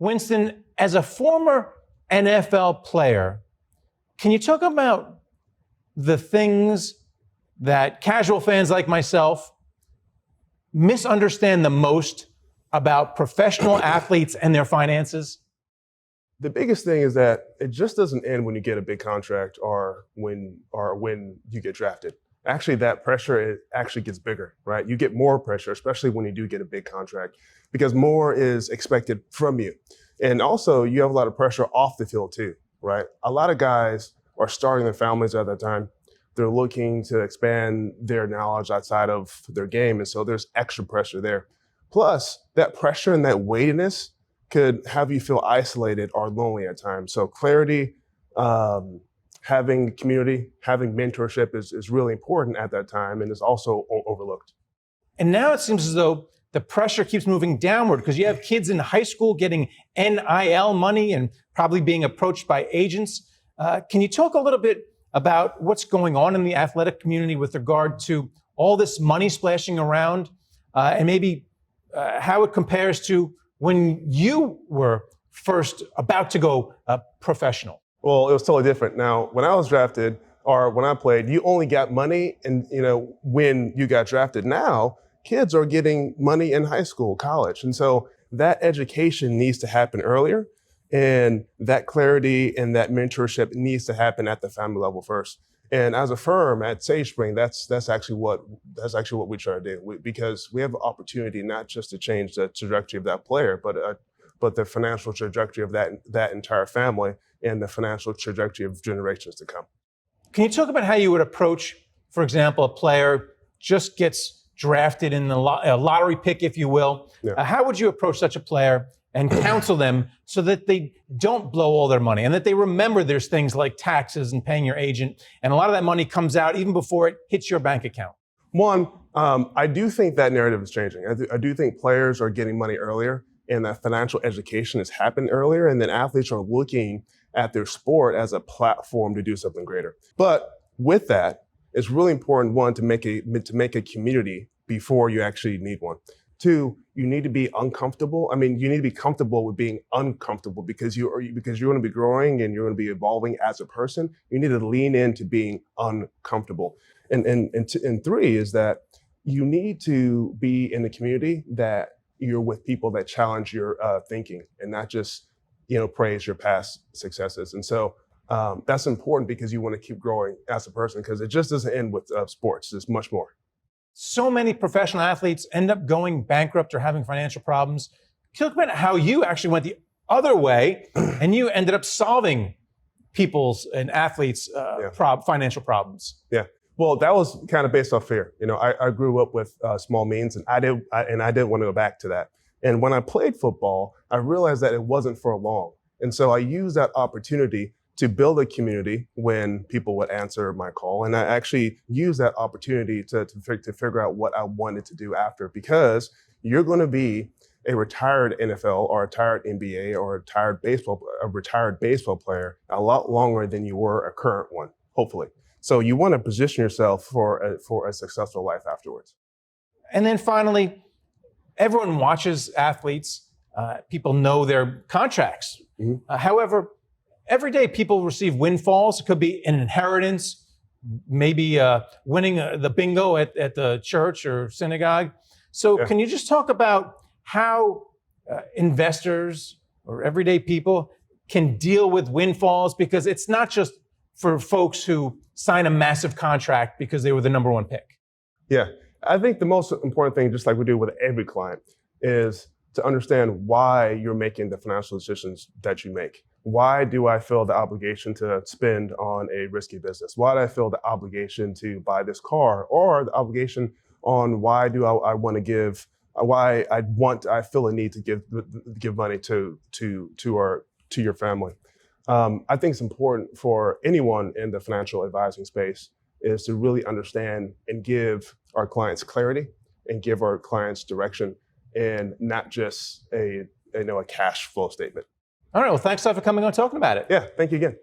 Winston, as a former NFL player, can you talk about the things that casual fans like myself misunderstand the most about professional athletes and their finances? The biggest thing is that it just doesn't end when you get a big contract or when you get drafted. Actually, that pressure, it actually gets bigger, right? You get more pressure, especially when you do get a big contract, because more is expected from you. And also, you have a lot of pressure off the field too, right? A lot of guys are starting their families at that time. They're looking to expand their knowledge outside of their game. And so there's extra pressure there. Plus, that pressure and that weightiness could have you feel isolated or lonely at times. So clarity, having community, having mentorship is really important at that time and is also overlooked. And now it seems as though the pressure keeps moving downward because you have kids in high school getting NIL money and probably being approached by agents. Can you talk a little bit about what's going on in the athletic community with regard to all this money splashing around and maybe how it compares to when you were first about to go professional? Well, it was totally different. Now, when I was drafted or when I played, you only got money and when you got drafted. Now, kids are getting money in high school, college. And so that education needs to happen earlier. And that clarity and that mentorship needs to happen at the family level first. And as a firm at SageSpring, that's actually what we try to do, because we have an opportunity not just to change the trajectory of that player, but the financial trajectory of that entire family and the financial trajectory of generations to come. Can you talk about how you would approach, for example, a player just gets drafted in a lottery pick, if you will? Yeah. How would you approach such a player and counsel them so that they don't blow all their money and that they remember there's things like taxes and paying your agent, and a lot of that money comes out even before it hits your bank account? One, I do think that narrative is changing. I do think players are getting money earlier and that financial education has happened earlier, and then athletes are looking at their sport as a platform to do something greater. But with that, it's really important, one, to make a community before you actually need one. Two, you need to be uncomfortable. I mean, you need to be comfortable with being uncomfortable because you're going to be growing and you're going to be evolving as a person. You need to lean into being uncomfortable. And three is that you need to be in a community that you're with people that challenge your thinking and not just praise your past successes. And so that's important because you want to keep growing as a person, because it just doesn't end with sports. There's much more. So many professional athletes end up going bankrupt or having financial problems. Can you talk about how you actually went the other way and you ended up solving people's and athletes' financial problems? Yeah. Well, that was kind of based off fear. I grew up with small means, and I didn't want to go back to that. And when I played football, I realized that it wasn't for long. And so I used that opportunity to build a community when people would answer my call. And I actually used that opportunity to figure out what I wanted to do after, because you're going to be a retired NFL or a retired NBA or a retired baseball player a lot longer than you were a current one, hopefully. So you want to position yourself for a successful life afterwards. And then finally, everyone watches athletes. People know their contracts. Mm-hmm. However, every day people receive windfalls. It could be an inheritance, maybe winning the bingo at the church or synagogue. So Can you just talk about how investors or everyday people can deal with windfalls? Because it's not just for folks who sign a massive contract because they were the number one pick. Yeah, I think the most important thing, just like we do with every client, is to understand why you're making the financial decisions that you make. Why do I feel the obligation to spend on a risky business? Why do I feel the obligation to buy this car, or the obligation on why do I want to give? Why I feel a need to give money to your family. I think it's important for anyone in the financial advising space is to really understand and give our clients clarity and give our clients direction, and not just a cash flow statement. All right. Well, thanks a lot for coming on and talking about it. Yeah. Thank you again.